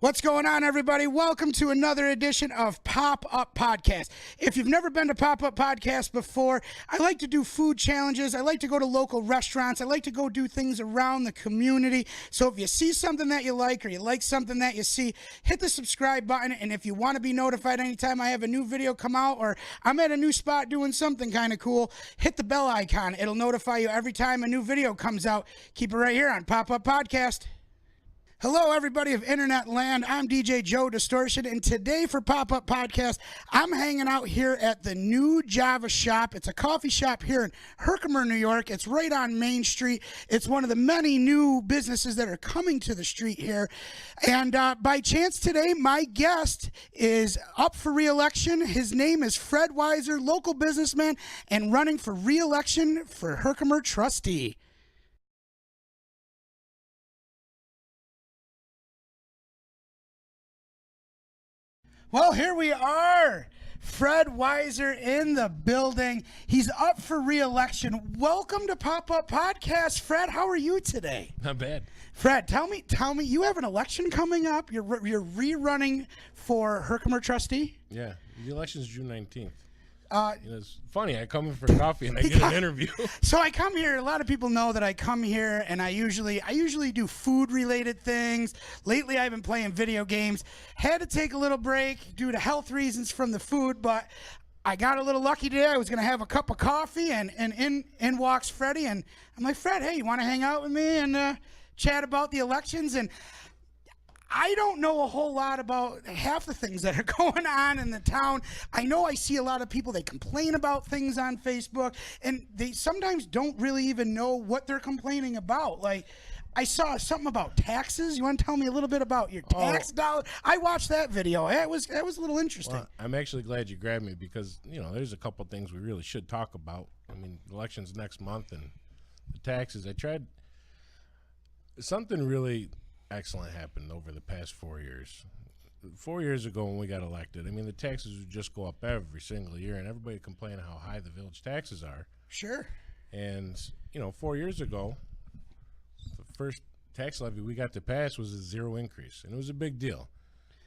What's going on, everybody? Welcome to another edition of Pop-Up Podcast. If you've never been to Pop-Up Podcast before, I like to do food challenges. I like to go to local restaurants. I like to go do things around the community. So if you see something that you like or you like something that you see, hit the subscribe button. And if you want to be notified anytime I have a new video come out or I'm at a new spot doing something kind of cool, hit the bell icon. It'll notify you every time a new video comes out. Keep it right here on Pop-Up Podcast. Hello, everybody of Internet Land. I'm DJ Joe Distortion, and today for Pop-Up Podcast, I'm hanging out here at the New Java Shop. It's a coffee shop here in Herkimer, New York. It's right on Main Street. It's one of the many new businesses that are coming to the street here. And by chance today, my guest is up for re-election. His name is Fred Weisser, local businessman, and running for re-election for Herkimer trustee. Well, here we are. Fred Weisser in the building. He's up for re-election. Welcome to Pop-Up Podcast. Fred, how are you today? Not bad. Fred, tell me, you have an election coming up. You're rerunning for Herkimer trustee? Yeah, the election's June 19th. It's funny, I come in for coffee and I get an interview. So I come here, a lot of people know that I come here and I usually do food related things. Lately I've been playing video games. Had to take a little break due to health reasons from the food, but I got a little lucky today. I was going to have a cup of coffee and in walks Freddie, and I'm like, Fred, hey, you want to hang out with me and chat about the elections? And I don't know a whole lot about half the things that are going on in the town. I know I see a lot of people, they complain about things on Facebook, and they sometimes don't really even know what they're complaining about. Like, I saw something about taxes. You want to tell me a little bit about your tax dollar? I watched that video. That was a little interesting. Well, I'm actually glad you grabbed me because, there's a couple things we really should talk about. I mean, election's next month and the taxes. Something really excellent happened over the past 4 years. 4 years ago when we got elected, I mean, the taxes would just go up every single year, and everybody complained how high the village taxes are. Sure. And, 4 years ago, the first tax levy we got to pass was a zero increase, and it was a big deal.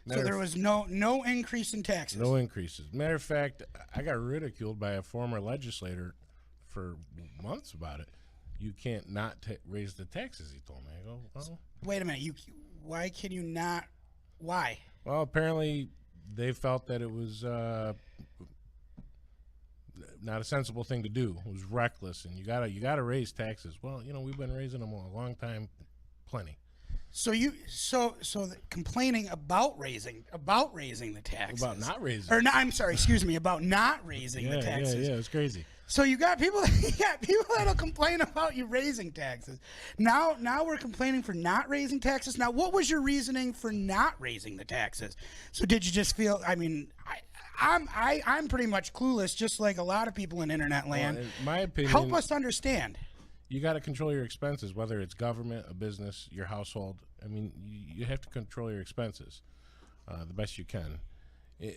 So there was no increase in taxes? No increases. Matter of fact, I got ridiculed by a former legislator for months about it. You can't not raise the taxes, he told me. I go, well. Wait a minute. Why can you not? Why? Well, apparently they felt that it was not a sensible thing to do. It was reckless, and you gotta raise taxes. Well, we've been raising them a long time, plenty. So complaining about raising the taxes. About not raising. Or no, I'm sorry, excuse me, about not raising the taxes. Yeah, it's crazy. So you got people that'll complain about you raising taxes. Now we're complaining for not raising taxes. Now, what was your reasoning for not raising the taxes? So did you just feel? I mean, I'm pretty much clueless, just like a lot of people in Internet Land. Well, in my opinion, help us understand. You got to control your expenses, whether it's government, a business, your household. I mean, you have to control your expenses the best you can.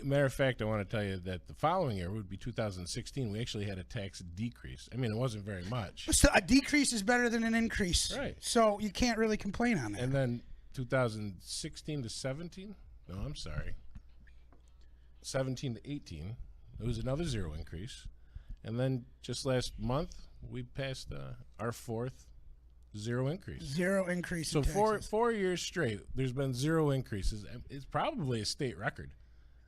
Matter of fact, I want to tell you that the following year would be 2016. We actually had a tax decrease. I mean, it wasn't very much. So a decrease is better than an increase. Right. So you can't really complain on that. And then 2016 to 17? No, I'm sorry. 17 to 18, it was another zero increase. And then just last month, we passed our fourth zero increase. Zero increase. So in taxes. four years straight, there's been zero increases. It's probably a state record.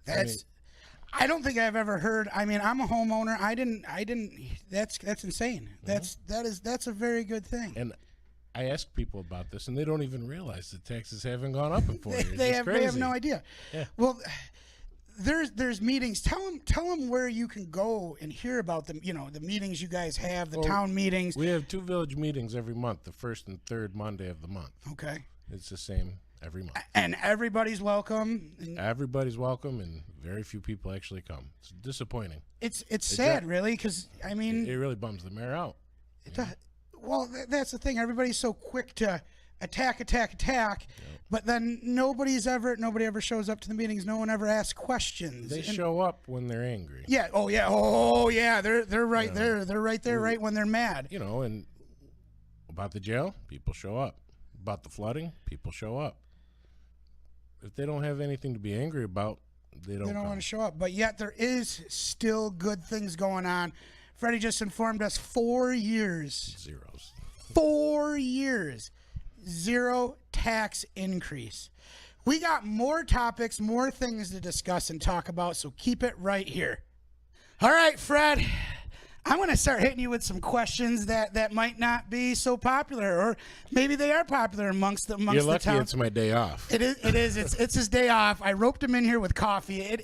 I don't think I've ever heard. I mean, I'm a homeowner. I didn't. That's insane. Mm-hmm. That's a very good thing. And I ask people about this, and they don't even realize the taxes haven't gone up in 4 years. They have no idea. Yeah. Well, there's meetings. Tell them where you can go and hear about them. The meetings you guys have, the town meetings. We have 2 village meetings every month, the first and third Monday of the month. Okay. It's the same every month. And everybody's welcome. Everybody's welcome, and very few people actually come. It's disappointing. It's sad, really, because, I mean. It really bums the mayor out. Well, that's the thing. Everybody's so quick to attack, Yep. but then nobody ever shows up to the meetings. No one ever asks questions. They show up when they're angry. Yeah. Oh yeah. They're right there. They're right there, right when they're mad. And about the jail, people show up. About the flooding, people show up. if they don't have anything to be angry about, they don't want to show up. But yet there is still good things going on. Freddie just informed us 4 years. Zeros. 4 years. 0 tax increase. We got more topics, more things to discuss and talk about, so keep it right here. All right, Fred. I'm going to start hitting you with some questions that might not be so popular, or maybe they are popular amongst the You're lucky town. it's my day off. It is. It's his day off. I roped him in here with coffee.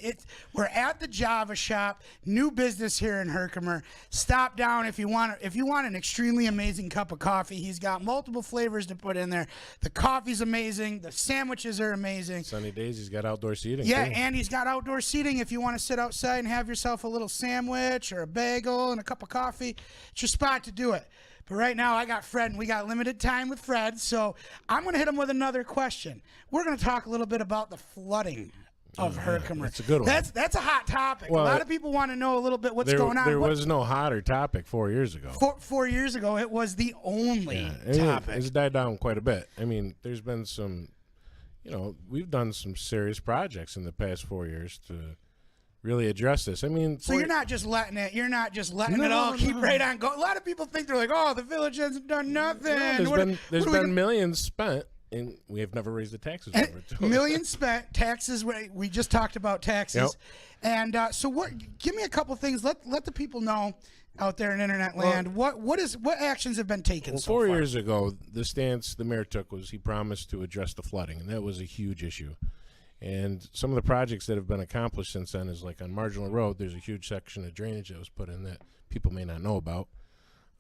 We're at the Java Shop, new business here in Herkimer. Stop down if you want an extremely amazing cup of coffee. He's got multiple flavors to put in there. The coffee's amazing. The sandwiches are amazing. Sunny days, he's got outdoor seating. Yeah, too. and he's got outdoor seating if you want to sit outside and have yourself a little sandwich or a bagel and a cup of coffee. It's your spot to do it. But right now I got Fred, and we got limited time with Fred, so I'm going to hit him with another question. We're going to talk a little bit about the flooding of Herkimer. That's a good one. That's a hot topic. Well, a lot of people want to know a little bit what's going on. There was no hotter topic 4 years ago. 4 years ago, it was the only topic. It's died down quite a bit. I mean, there's been some, we've done some serious projects in the past 4 years to really address this. I mean, so you're not just letting it. You're not just letting it all keep right on going. A lot of people think they're like, "Oh, the village hasn't done nothing." There's been millions spent, and we have never raised the taxes over it. Millions spent, taxes. We just talked about taxes, and so what? Give me a couple things. Let the people know out there in internet land what actions have been taken. Well, so far? 4 years ago, the stance the mayor took was he promised to address the flooding, and that was a huge issue. And some of the projects that have been accomplished since then is like on Marginal Road, there's a huge section of drainage that was put in that people may not know about.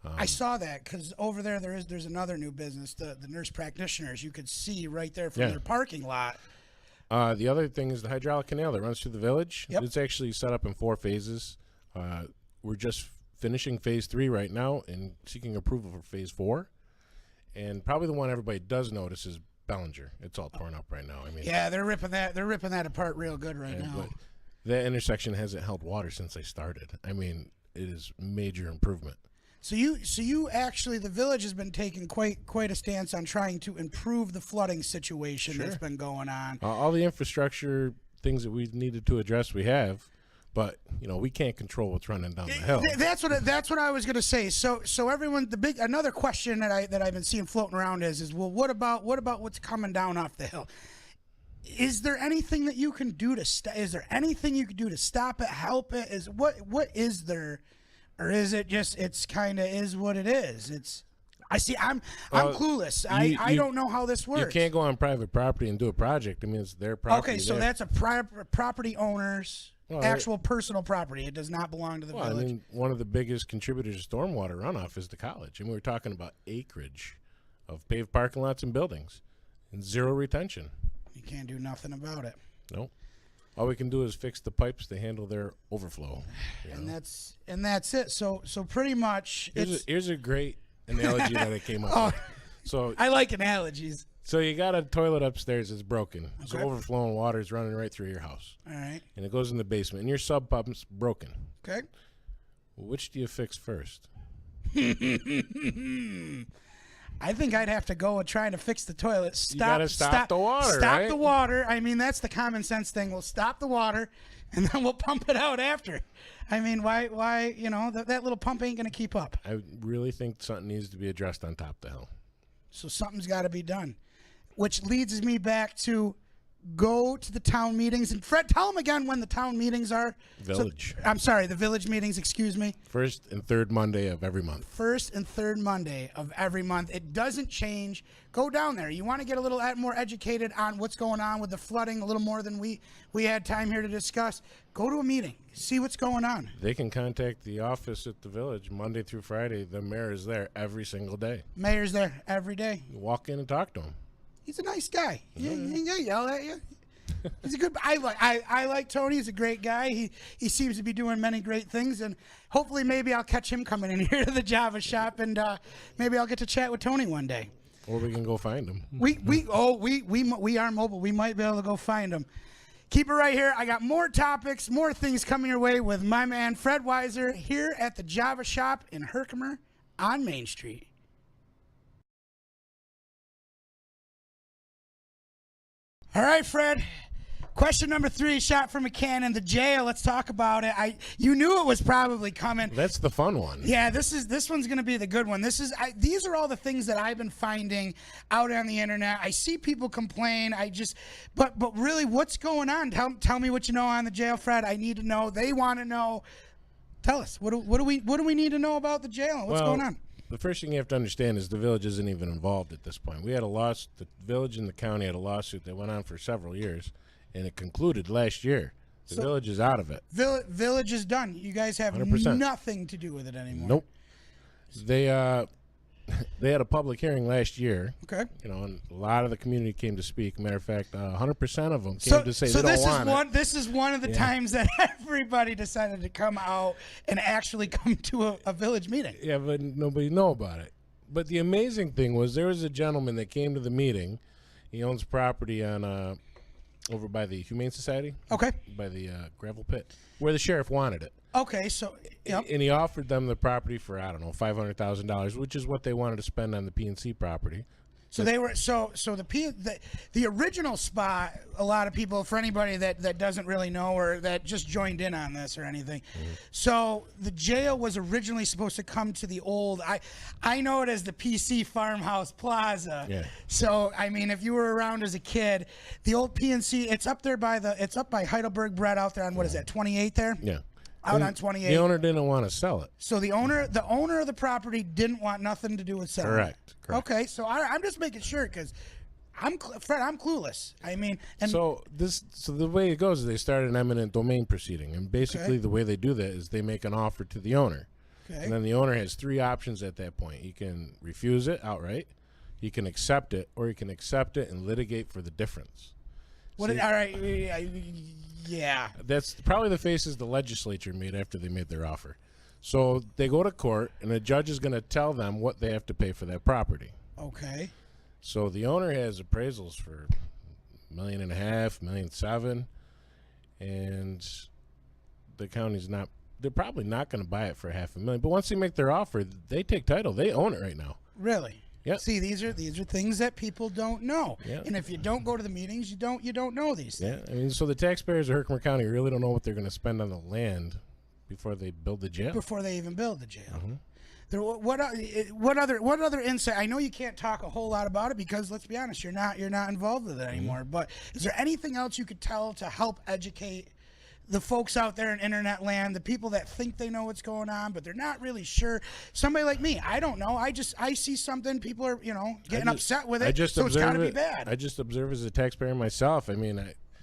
I saw that because over there's another new business, the nurse practitioners. You could see right there from their parking lot. The other thing is the hydraulic canal that runs through the village. Yep. It's actually set up in 4 phases. We're just finishing phase 3 right now and seeking approval for phase 4. And probably the one everybody does notice is Bellinger. It's all torn up right now. I mean, yeah, they're ripping that apart real good right now. But that intersection hasn't held water since they started. I mean, it is major improvement. So you actually, the village has been taking quite a stance on trying to improve the flooding situation that's been going on. All the infrastructure things that we needed to address, we have. But we can't control what's running down the hill. That's what I was gonna say. So everyone, another question that I've been seeing floating around is well, what about what's coming down off the hill? Is there anything that you can do to Is there anything you can do to stop it, help it? What is there, or is it just it's kind of is what it is? I'm clueless. I don't know how this works. You can't go on private property and do a project. I mean, it's their property. Okay, so that's a property owner's actual personal property. It does not belong to the village. I mean, one of the biggest contributors to stormwater runoff is the college. And we're talking about acreage of paved parking lots and buildings and zero retention. You can't do nothing about it. Nope. All we can do is fix the pipes to handle their overflow. And that's it. So pretty much here's a great analogy that I came up with. So I like analogies. So you got a toilet upstairs that's broken. So overflowing water is running right through your house. All right. And it goes in the basement. And your sub pump's broken. Okay. Well, which do you fix first? I think I'd have to go with trying to fix the toilet. You gotta stop the water, Stop right? the water. I mean, that's the common sense thing. We'll stop the water, and then we'll pump it out after. I mean, why? That little pump ain't gonna keep up. I really think something needs to be addressed on top of the hill. So something's got to be done, which leads me back to go to the town meetings. And Fred, tell them again when the town meetings are. Village. I'm sorry, the village meetings, excuse me. First and third Monday of every month. First and third Monday of every month. It doesn't change. Go down there. You want to get a little more educated on what's going on with the flooding, a little more than we had time here to discuss. Go to a meeting. See what's going on. They can contact the office at the village Monday through Friday. The mayor is there every single day. Mayor's there every day. You walk in and talk to him. He's a nice guy. He ain't gonna yell at you. He's a good. I like Tony. He's a great guy. He seems to be doing many great things, and hopefully maybe I'll catch him coming in here to the Java shop, and maybe I'll get to chat with Tony one day. Or we can go find him. We are mobile. We might be able to go find him. Keep it right here. I got more topics, more things coming your way with my man Fred Weisser here at the Java shop in Herkimer on Main Street. All right, Fred. Question number 3, shot from a cannon, the jail. Let's talk about it. You knew it was probably coming. That's the fun one. Yeah, this one's going to be the good one. These are all the things that I've been finding out on the internet. I see people complain. But really, what's going on? Tell me what you know on the jail, Fred. I need to know. They want to know. Tell us. What do we need to know about the jail and what's going on? The first thing you have to understand is the village isn't even involved at this point. We had a lawsuit. The village and the county had a lawsuit that went on for several years, and it concluded last year. The village is out of it. Village is done. You guys have 100%. Nothing to do with it anymore. Nope. They had a public hearing last year. Okay. And a lot of the community came to speak. Matter of fact, 100% of them came to say they don't want it. This is one of the times that everybody decided to come out and actually come to a village meeting. Yeah, but nobody know about it. But the amazing thing was there was a gentleman that came to the meeting. He owns property on over by the Humane Society. Okay. By the gravel pit, where the sheriff wanted it. Okay, so yep. And he offered them the property for, I don't know, $500,000, which is what they wanted to spend on the PNC property. So they were the original spot. A lot of people, for anybody that doesn't really know or that just joined in on this or anything. So the jail was originally supposed to come to the old. I know it as the PC Farmhouse Plaza. Yeah. So I mean, if you were around as a kid, the old PNC, it's up by Heidelberg Bread out there on what is that 28 there? Yeah. Out on 28. The owner didn't want to sell it. So the owner of the property didn't want nothing to do with selling. Correct. Okay, so I'm just making sure because Fred, I'm clueless. I mean, so the way it goes is they start an eminent domain proceeding, and basically the way they do that is they make an offer to the owner, and then the owner has 3 options at that point. He can refuse it outright, he can accept it, or he can accept it and litigate for the difference. All right. Yeah. That's probably the faces the legislature made after they made their offer. So they go to court, and the judge is going to tell them what they have to pay for that property. Okay. So the owner has appraisals for $1.5 million, $1.7 million, and the county's not. They're probably not going to buy it for $500,000. But once they make their offer, they take title. They own it right now. Really? Yeah. See, these are things that people don't know. Yeah. And if you don't go to the meetings, you don't know these things. Yeah. I mean, so the taxpayers of Herkimer County really don't know what they're going to spend on the land before they build the jail. Before they even build the jail. What other insight? I know you can't talk a whole lot about it because let's be honest, you're not involved with it anymore. But is there anything else you could tell to help educate the folks out there in internet land, the people that think they know what's going on, but they're not really sure? Somebody like me, I don't know. I see something, people are getting upset with it. So it's got to be bad. I just observe as a taxpayer myself. I mean,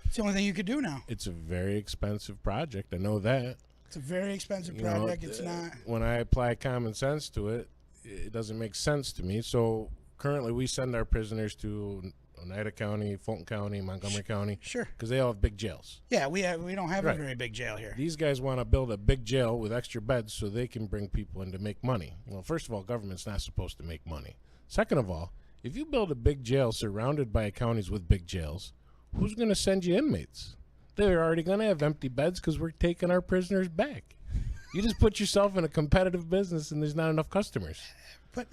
it's the only thing you could do now. It's a very expensive project. I know that. It's a very expensive project. It's not. When I apply common sense to it, it doesn't make sense to me. So currently, we send our prisoners to Oneida County, Fulton County, Montgomery County. Sure. Because they all have big jails. Yeah, we don't have a very big jail here. These guys want to build a big jail with extra beds so they can bring people in to make money. Well, first of all, government's not supposed to make money. Second of all, if you build a big jail surrounded by counties with big jails, who's going to send you inmates? They're already going to have empty beds because we're taking our prisoners back. You just put yourself in a competitive business and there's not enough customers. But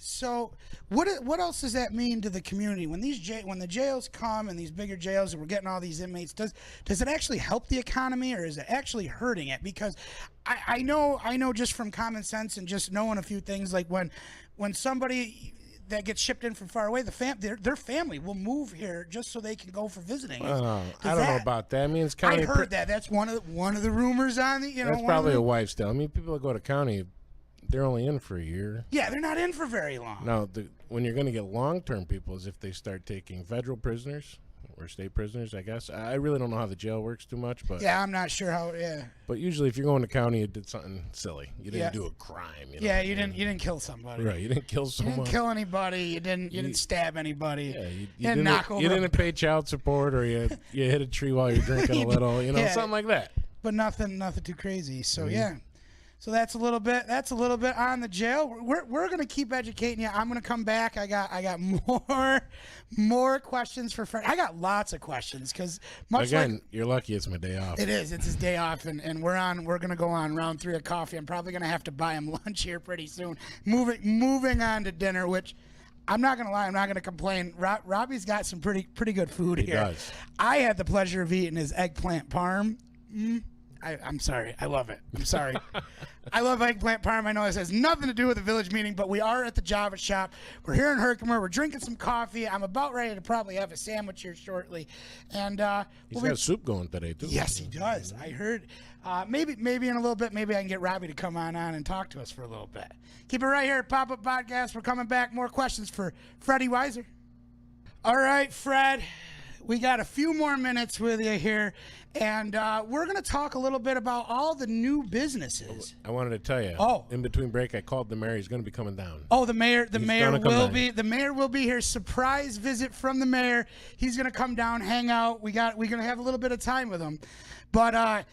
so what else does that mean to the community when the jails come and these bigger jails and we're getting all these inmates? Does it actually help the economy or is it actually hurting it? Because I know just from common sense and just knowing a few things, like when somebody that gets shipped in from far away, their family will move here just so they can go for visiting. I don't know about that. I mean, it's county. I heard that. That's one of the rumors on the. That's probably a wife's tale. I mean, people that go to county, they're only in for a year. Yeah, they're not in for very long. Now, when you're going to get long-term people is if they start taking federal prisoners or state prisoners, I guess. I really don't know how the jail works too much, but yeah, I'm not sure how. Yeah. But usually, if you're going to county, you did something silly. You didn't do a crime. You didn't kill somebody. Right. You didn't kill someone. You didn't kill anybody. You didn't stab anybody. Yeah. You didn't knock over. You didn't pay child support, or you hit a tree while you're drinking a little. Something like that. But nothing too crazy. So yeah. So that's a little bit on the jail. We're gonna keep educating you. I'm gonna come back. I got more questions for Fred. I got lots of questions because you're lucky it's my day off. It is. It's his day off, and we're gonna go on round 3 of coffee. I'm probably gonna have to buy him lunch here pretty soon. Moving on to dinner, which I'm not gonna lie. I'm not gonna complain. Robbie's got some pretty good food He here. does. I had the pleasure of eating his eggplant parm. I'm sorry. I love it. I'm sorry. I love eggplant parm. I know this has nothing to do with the village meeting, but we are at the Java shop. We're here in Herkimer. We're drinking some coffee. I'm about ready to probably have a sandwich here shortly. And He's got soup going today, too. yes, he does. I heard. Maybe in a little bit, maybe I can get Robbie to come on and talk to us for a little bit. Keep it right here at Pop-Up Podcast. We're coming back. More questions for Freddie Weisser. All right, Fred. We got a few more minutes with you here, and we're going to talk a little bit about all the new businesses. I wanted to tell you. Oh. In between break, I called the mayor. He's going to be coming down. Oh, the mayor The mayor will be here. Surprise visit from the mayor. He's going to come down, hang out. We're going to have a little bit of time with him. But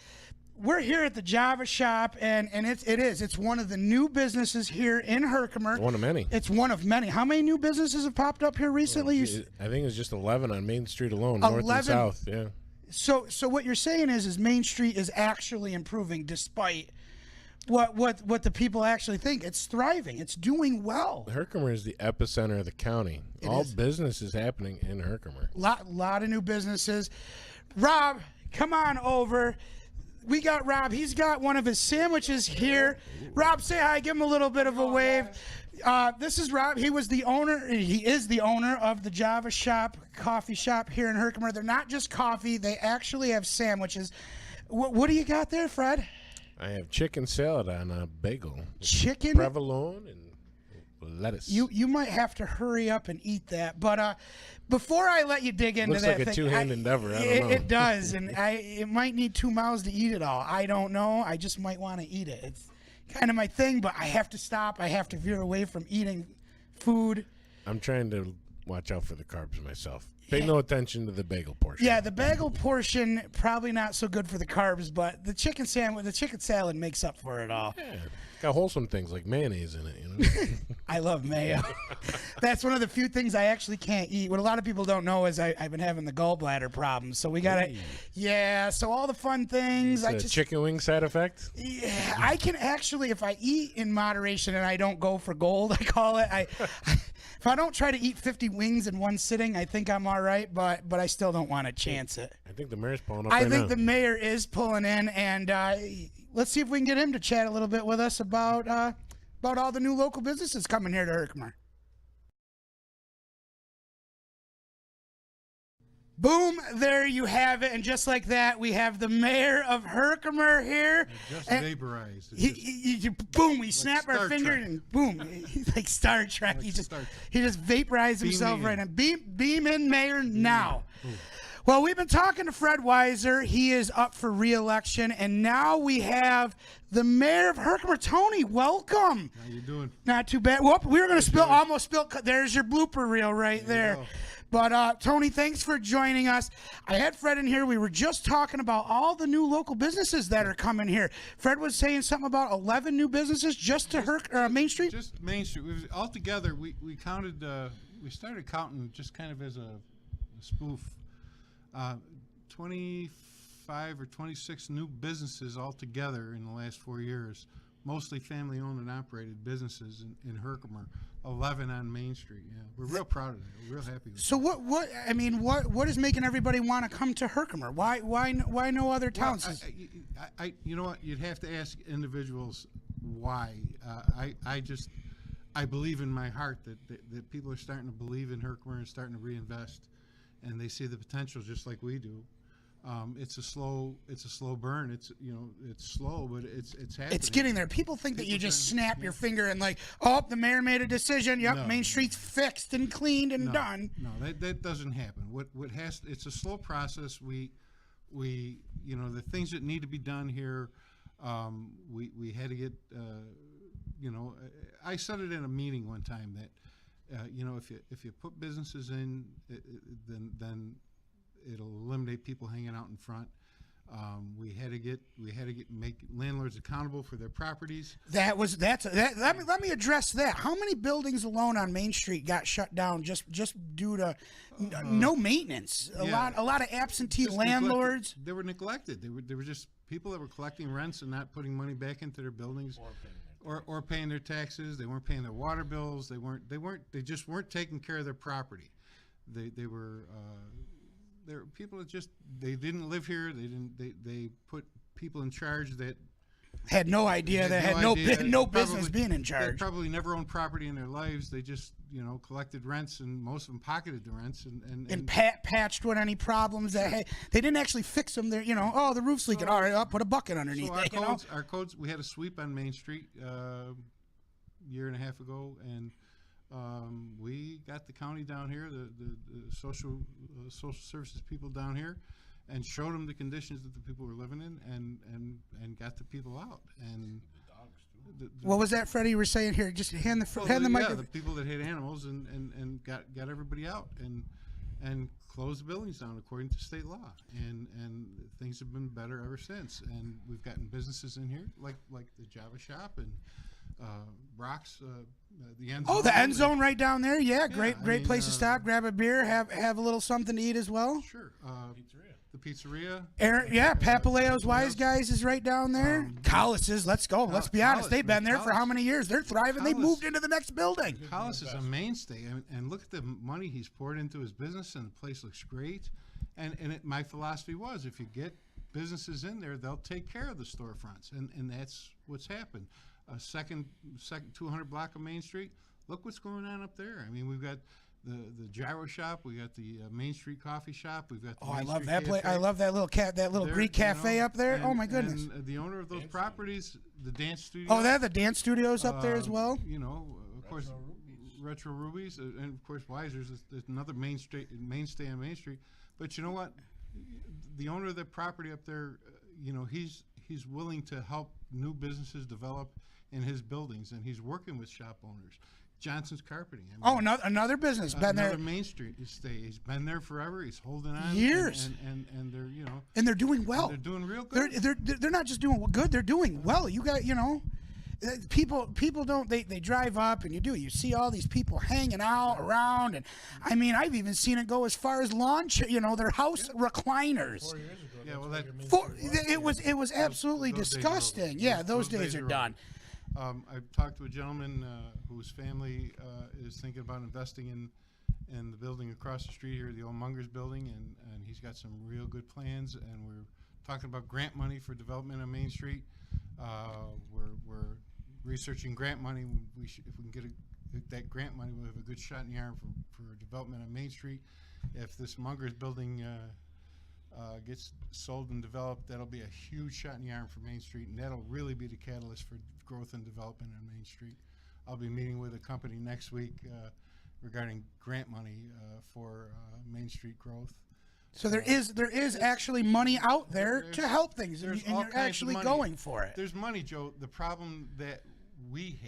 we're here at the Java shop, and it's one of the new businesses here in Herkimer. One of many. It's one of many. How many new businesses have popped up here recently? I think it's just 11 on Main Street alone, north and south. Yeah. So what you're saying is Main Street is actually improving despite what the people actually think. It's thriving. It's doing well. Herkimer is the epicenter of the county. All is. business is happening in Herkimer. Lot of new businesses. Rob, come on over. We got Rob. He's got one of his sandwiches here. Rob, say hi. Give him a little bit of a wave. This is Rob. He is the owner of the Java Shop coffee shop here in Herkimer. They're not just coffee. They actually have sandwiches. What do you got there, Fred? I have chicken salad on a bagel. Chicken? Provolone and lettuce. You might have to hurry up and eat that. But before I let you dig into Looks that like a two-hand endeavor. I don't know. It does, and it might need 2 mouths to eat it all. I don't know. I just might want to eat it. It's kind of my thing, but I have to stop. I have to veer away from eating food. I'm trying to watch out for the carbs myself. Pay no attention to the bagel portion. Yeah, the bagel portion probably not so good for the carbs, but the chicken salad makes up for it all. Yeah, got wholesome things like mayonnaise in it. You know? I love mayo. That's one of the few things I actually can't eat. What a lot of people don't know is I've been having the gallbladder problem. So we gotta, so all the fun things. It's a chicken wing side effect. Yeah, I can actually, if I eat in moderation and I don't go for gold, I call it. If I don't try to eat 50 wings in one sitting, I think I'm all right. But I still don't want to chance it. I think the mayor's pulling up. I think the mayor is pulling in, and let's see if we can get him to chat a little bit with us about all the new local businesses coming here to Herkimer. Boom, there you have it. And just like that, we have the mayor of Herkimer here. Just vaporized. Boom, we snap our Star finger Trek. and boom. He's like Star Trek. Like he just Star Trek. he just vaporized himself in. right now. Beam in, mayor, now. Well, we've been talking to Fred Weisser. He is up for re-election, and now we have the mayor of Herkimer, Tony. Welcome. How you doing? Not too bad. Whoop, we were going to almost spill. There's your blooper reel right there. go. But Tony, thanks for joining us. I had Fred in here. We were just talking about all the new local businesses that are coming here. Fred was saying something about 11 new businesses just to Main Street. Just Main Street. Altogether, we counted. We started counting just kind of as a spoof. 25 or 26 new businesses altogether in the last 4 years, mostly family-owned and operated businesses in Herkimer. 11 on Main Street. Yeah, we're real proud of that. We're real happy with So what is making everybody want to come to Herkimer? Why no other towns? Well, you know what? You'd have to ask individuals why. I believe in my heart that people are starting to believe in Herkimer and starting to reinvest, and they see the potential just like we do. It's a slow burn. It's slow, but it's happening. It's getting there. People think that you just snap your finger and like, oh, the mayor made a decision. Yep, No. Main Street's fixed and cleaned and done. No, that doesn't happen. It's a slow process. We the things that need to be done here. We had to get. I said it in a meeting one time that if you put businesses in, then it'll eliminate people hanging out in front. We had to make landlords accountable for their properties. Let me address that. How many buildings alone on Main Street got shut down just due to no maintenance? A lot of absentee Just landlords. They were neglected. They were just people that were collecting rents and not putting money back into their buildings. or paying their taxes. They weren't paying their water bills. They just weren't taking care of their property. They were people that just, they didn't live here. They put people in charge that had no idea, had no business being in charge. They probably never owned property in their lives. They just, collected rents, and most of them pocketed the rents and patched with any problems that they didn't actually fix them. They're, oh, the roof's leaking. All right, I'll put a bucket underneath so our codes, we had a sweep on Main Street a year and a half ago, and we got the county down here, the social services people down here, and showed them the conditions that the people were living in, and got the people out. And what was that, Freddie? You were saying here? Just hand the mic. Yeah, the people that hate animals, and got everybody out and closed the buildings down according to state law. And things have been better ever since. And we've gotten businesses in here like the Java Shop and Brock's, the End Zone. Oh, the End Zone right down there. Yeah, great place to stop, grab a beer, have a little something to eat as well. Sure. The pizzeria. Papaleo's Wise Guys is right down there. Collis's, let's go. Let's be honest. They've been there for how many years? They're thriving. They moved into the next building. Collis is a mainstay, and look at the money he's poured into his business, and the place looks great. My philosophy was, if you get businesses in there, they'll take care of the storefronts, and that's what's happened. Second 200 block of Main Street. Look what's going on up there. I mean, we've got the gyro shop. We got the Main Street coffee shop. We've got the I love that place. I love that little Greek cafe up there. Oh my goodness. And the owner of those properties, the dance studio. Oh, they have the dance studios up there as well. Of course, Retro Rubies, and of course Weisser's is another mainstay on Main Street. But you know what? The owner of the property up there, he's willing to help new businesses develop in his buildings, and he's working with shop owners. Johnson's Carpeting. Another business. Been there. Another Main Street stay. He's been there forever. He's holding on. Years. And they're, And they're doing well. They're doing real good. They're not just doing good. They're doing well. You got, people don't, they drive up and you see all these people hanging out around. And I mean, I've even seen it go as far as launch, their house recliners. 4 years ago. Yeah, well, it was absolutely disgusting. Those days are done. I've talked to a gentleman whose family is thinking about investing in the building across the street here, the old Munger's building, and he's got some real good plans. And we're talking about grant money for development on Main Street. We're researching grant money. If we can get that grant money, we'll have a good shot in the arm for development on Main Street. If this Munger's building gets sold and developed, that'll be a huge shot in the arm for Main Street, and that'll really be the catalyst for growth and development on Main Street. I'll be meeting with a company next week regarding grant money for Main Street growth. So there is actually money out there to help things, and you're actually going for it. There's money, Joe. The problem that we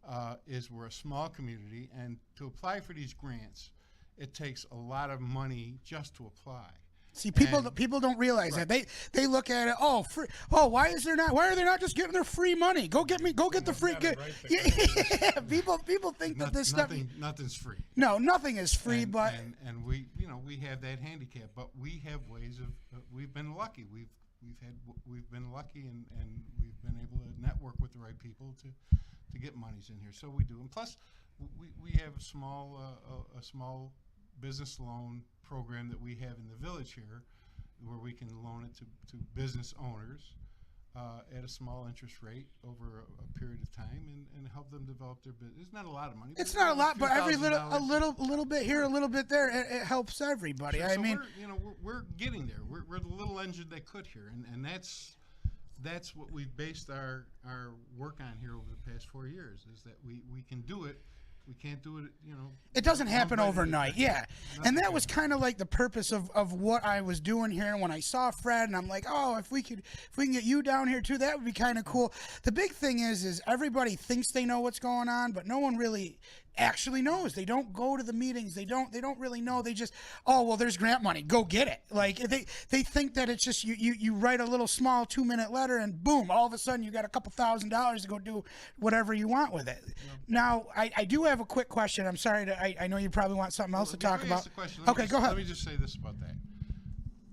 have is we're a small community, and to apply for these grants, it takes a lot of money just to apply. See, people don't realize that. They look at it. Oh, free. Oh, why are they not just getting their free money? Go get the free. People think that this stuff. Nothing's free. No, nothing is free. But we have that handicap. But we have ways of. We've been lucky. We've been lucky, and we've been able to network with the right people to get monies in here. So we do. And plus, we have a small business loan program that we have in the village here, where we can loan it to business owners at a small interest rate over a period of time, and help them develop their business. It's not a lot of money. It's not a lot, but a little bit here, a little bit there, it helps everybody. Sure, I mean, we're getting there. We're the little engine that could here, and that's what we've based our work on here over the past 4 years, is that we can do it. We can't do it, It doesn't happen overnight, yeah. And that was kind of like the purpose of what I was doing here. And when I saw Fred, and I'm like, oh, if we can get you down here too, that would be kind of cool. The big thing is everybody thinks they know what's going on, but no one really actually knows. They don't go to the meetings. They don't really know. They just, oh, well, there's grant money. Go get it. Like they think that it's just you write a little small 2-minute letter and boom, all of a sudden you got a couple $1,000s to go do whatever you want with it. Yeah. Now, I do have a quick question. I'm sorry I know you probably want something else to talk about. Okay, go ahead. Let me just say this about that.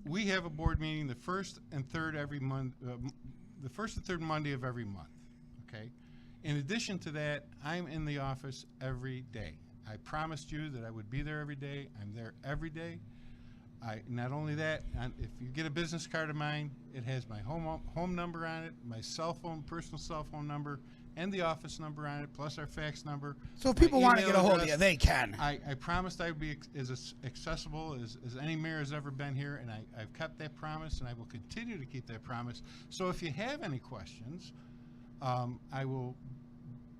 We have a board meeting the first and third every month, the first and third Monday of every month. Okay. In addition to that, I'm in the office every day. I promised you that I would be there every day. I'm there every day. Not only that, if you get a business card of mine, it has my home number on it, my cell phone, personal cell phone number, and the office number on it, plus our fax number. So if people want to email get a hold of address. you, they can. I promised I would be as accessible as any mayor has ever been here, and I've kept that promise, and I will continue to keep that promise. So if you have any questions, I will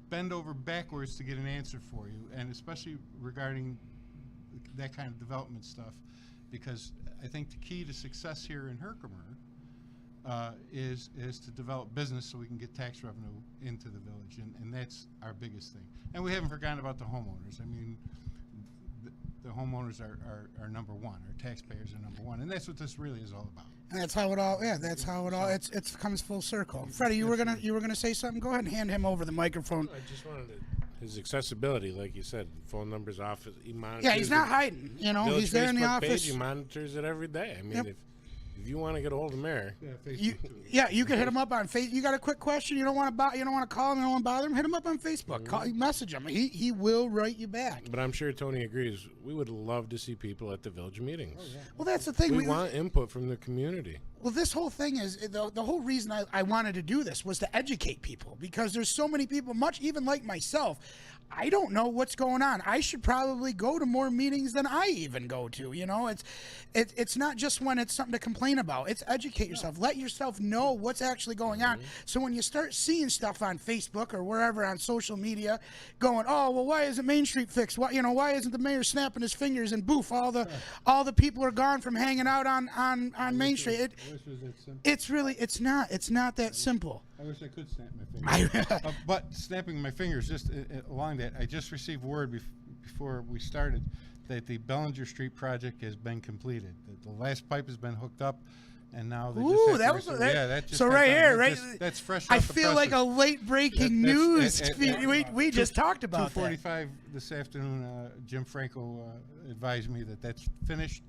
bend over backwards to get an answer for you, and especially regarding that kind of development stuff, because I think the key to success here in Herkimer is to develop business so we can get tax revenue into the village, and that's our biggest thing. And we haven't forgotten about the homeowners. I mean, the homeowners are number one. Our taxpayers are number one, and that's what this really is all about. And that's how it all. Yeah, that's how it all. It comes full circle. Freddie, you were gonna say something. Go ahead and hand him over the microphone. I just wanted his accessibility, like you said, phone numbers, office. He monitors. Yeah, he's not hiding. You know, Village he's there in the Facebook office. Page, he monitors it every day. I mean, Yep. if you want to get a hold of the mayor, You can hit him up on Facebook. You got a quick question? You don't want to call him. You don't want to bother him. Hit him up on Facebook. Message him. He will write you back. but I'm sure Tony agrees. We would love to see people at the village meetings. Well, that's the thing. We want input from the community. Well, this whole thing is the whole reason I wanted to do this was to educate people, because there's so many people, much even like myself. I don't know what's going on. I should probably go to more meetings than I even go to. You know, it's not just when it's something to complain about. It's educate yourself. Let yourself know what's actually going on. So when you start seeing stuff on Facebook or wherever on social media, going, oh well, why isn't Main Street fixed? Why isn't the mayor snapping his fingers and boof? All the people are gone from hanging out on Main Street. It's not that simple. I wish I could snap my fingers. But snapping my fingers, just along that, I just received word before we started that the Bellinger Street project has been completed. The last pipe has been hooked up, and now they that just so right here, right? That's fresh. I feel like a late breaking news. We just talked about 2:45 this afternoon. Jim Franco advised me that that's finished.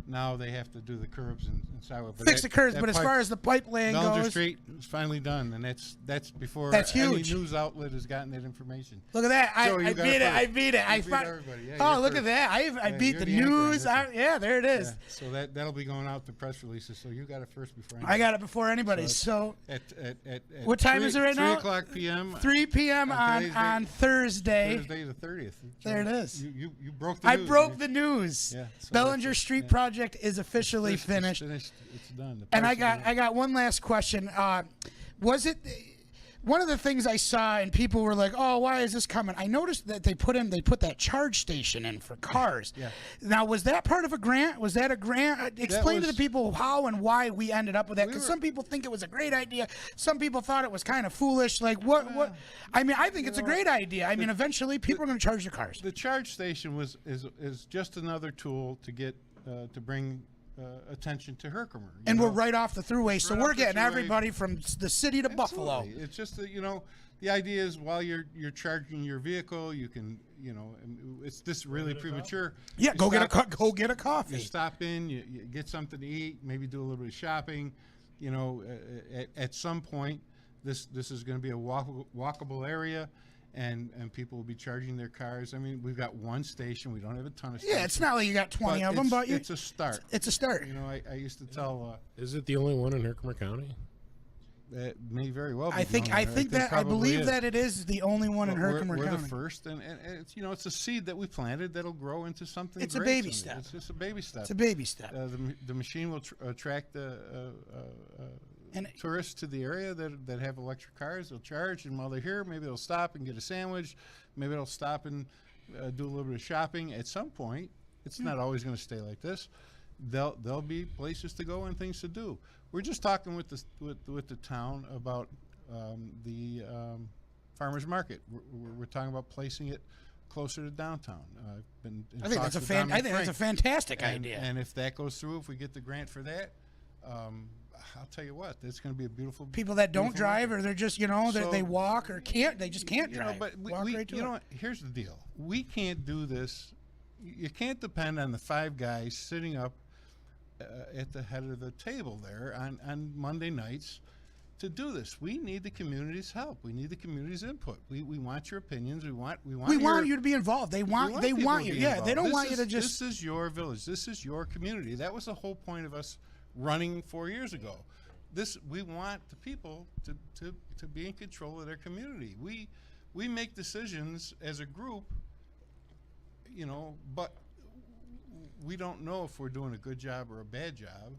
Now they have to do the curbs and sidewalk. Fix the curbs, but as far as the pipe laying Bellinger goes, Street is finally done, and that's before that's any huge. news outlet has gotten that information. Look at that! Joe, I beat it! I beat it! I beat everybody. Yeah, oh, you're look first. at that! I beat you're the anchor on news. this one. Yeah, there it is. Yeah, so that'll be going out to press releases. So you got it first before anybody. I got it before anybody. So at what time is it right now? 3 o'clock p.m. 3 p.m. on Thursday. Thursday the 30th. There it is. You broke the news. I broke the news. Yeah, so Bellinger Street project is officially finished. It's done. And I got one last question. Was it one of the things I saw and people were like, "Oh, why is this coming?" I noticed that they put that charge station in for cars. Yeah. Now, was that part of a grant? Was that a grant? Explain to the people how and why we ended up with that, because some people think it was a great idea. Some people thought it was kind of foolish. Like what? I mean, I think it's a great idea. I mean, eventually people are going to charge their cars. The charge station is just another tool to get to bring attention to Herkimer. And we're right off the thruway, so Right we're off the getting thruway. everybody from the city to Buffalo. Absolutely. It's just that, the idea is while you're charging your vehicle, you can, it's this really premature. Yeah, You go get a You coffee. stop in, you get something to eat, maybe do a little bit of shopping. At some point, this is going to be a walkable area. And people will be charging their cars. I mean, we've got one station. We don't have a ton of stations. Yeah, it's not like you got 20 of them, but it's a start. It's a start. I used to tell. Is it the only one in Herkimer County? It may very well be. I believe that it is the only one in Herkimer County. County. We're the first, and it's a seed that we planted that'll grow into something. It's a great baby someday. step. It's just a baby step. It's a baby step. The machine will attract the tourists to the area that have electric cars. They'll charge, and while they're here, maybe they'll stop and get a sandwich. Maybe they'll stop and do a little bit of shopping. At some point, it's not always going to stay like this. There'll be places to go and things to do. We're just talking with the town about the farmers market. We're talking about placing it closer to downtown. I think that's a fantastic idea. And if that goes through, if we get the grant for that, I'll tell you what, it's going to be a beautiful. People that don't drive, or they're just they walk or can't, they just can't drive. But here's the deal: we can't do this. You can't depend on the five guys sitting up at the head of the table there on Monday nights, to do this. We need the community's help. We need the community's input. We want your opinions. We want you to be involved. They want you. Yeah, they don't want you to just. This is your village. This is your community. That was the whole point of us running 4 years ago. We want the people to be in control of their community. We make decisions as a group, but we don't know if we're doing a good job or a bad job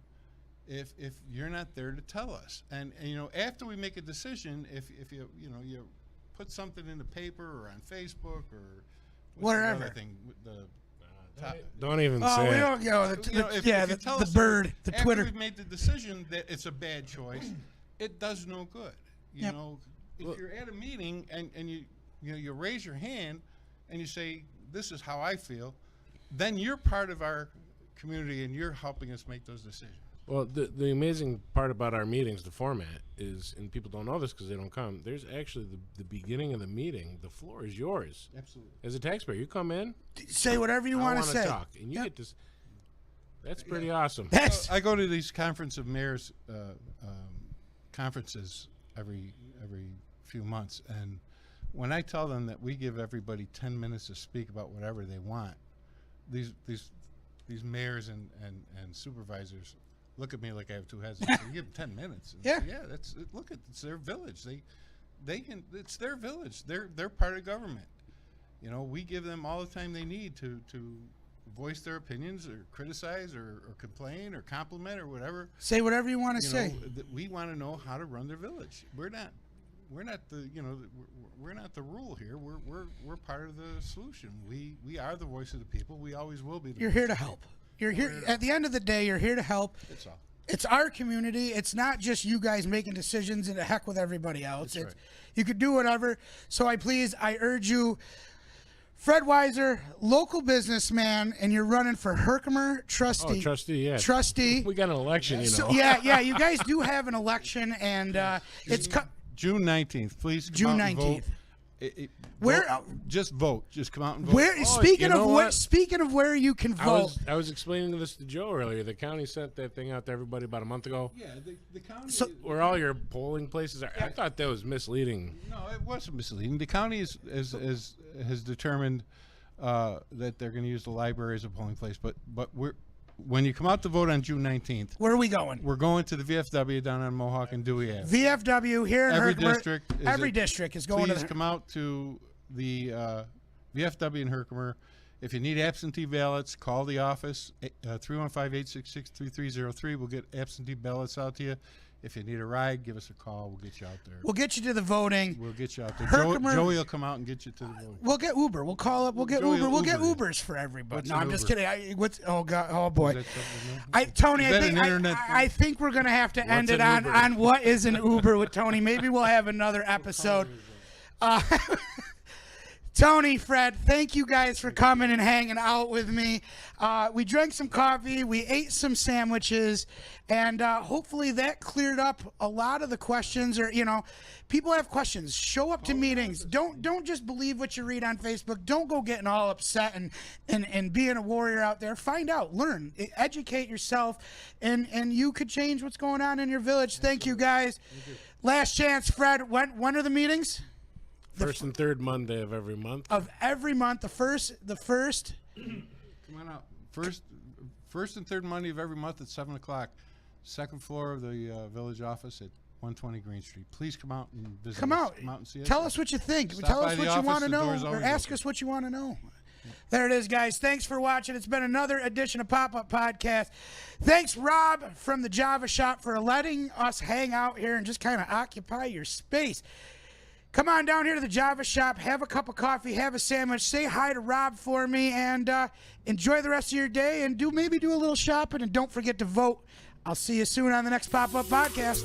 if you're not there to tell us. And after we make a decision, if you put something in the paper or on Facebook or whatever thing, don't even say we it. don't go. The bird, the after Twitter. we've made the decision that it's a bad choice, it does no good. You know, if you're at a meeting and you raise your hand and you say, "This is how I feel," then you're part of our community and you're helping us make those decisions. Well, the amazing part about our meetings, the format is, and people don't know this because they don't come, there's actually the beginning of the meeting, the floor is yours. Absolutely. As a taxpayer, you come in, Say whatever you want to say. talk, and you get this. That's pretty awesome. I go to these conference of mayors conferences every few months, and when I tell them that we give everybody 10 minutes to speak about whatever they want, these mayors and supervisors look at me like I have two heads. And say, you give them 10 minutes. And Yeah. say, yeah. It's their village. It's their village. They're part of government. We give them all the time they need to voice their opinions or criticize or complain or compliment or whatever. Say whatever you want to say. We want to know how to run their village. We're not the we're not the rule here. We're part of the solution. We are the voice of the people. We always will be. You're here to help. You're here at the end of the day. You're here to help. That's all. It's our community. It's not just you guys making decisions and the heck with everybody else. That's right. You could do whatever. So I urge you, Fred Weisser, local businessman, and you're running for Herkimer trustee. Oh, trustee, yeah. Trustee. We got an election, So, yeah. You guys do have an election, and it's June 19th. Please come June out and 19th. vote. Where? Just vote. Just come out and vote. Where? Speaking of where you can vote. I was explaining this to Joe earlier. The county sent that thing out to everybody about a month ago. Yeah, the county. Where all your polling places are. I thought that was misleading. No, it wasn't misleading. The county has determined that they're going to use the library as a polling place. But when you come out to vote on June 19th, Where are we going? we're going to the VFW down on Mohawk and Dewey Ave. VFW here in Every Herkimer. district is Every district is going to Please the come out to the VFW in Herkimer. If you need absentee ballots, call the office, 315-866-3303. We'll get absentee ballots out to you. If you need a ride, give us a call. We'll get you out there. We'll get you to the voting. We'll get you out there. Herkimer- Joey will come out and get you to the voting. We'll get Uber. We'll call up. We'll get Joey Uber. will We'll get Uber. Ubers for everybody. What's No, an I'm just Uber? kidding. Oh God. Oh boy. Is that something new? Tony, Is I that think an internet thing? I think we're gonna have to end it an Uber? on what is an Uber with Tony. Maybe we'll have another episode. Tony, Fred, thank you guys for coming and hanging out with me. We drank some coffee, we ate some sandwiches, and hopefully that cleared up a lot of the questions. Or people have questions. Show up to meetings. Don't just believe what you read on Facebook. Don't go getting all upset and being a warrior out there. Find out, learn, educate yourself, and you could change what's going on in your village. Thank you guys. Last chance, Fred. When are the meetings? First and third Monday of every month. Of every month, the first. Come on out. First and third Monday of every month at 7 o'clock. Second floor of the village office at 120 Green Street. Please come out and visit Come us. out. Come out and see us. Tell us what you think. Stop Tell by us the what you office. want to The know, door's or always ask open. us what you want to know. There it is, guys. Thanks for watching. It's been another edition of Pop-Up Podcast. Thanks, Rob, from the Java Shop, for letting us hang out here and just kind of occupy your space. Come on down here to the Java Shop, have a cup of coffee, have a sandwich, say hi to Rob for me, and enjoy the rest of your day, and maybe do a little shopping, and don't forget to vote. I'll see you soon on the next Pop-Up Podcast.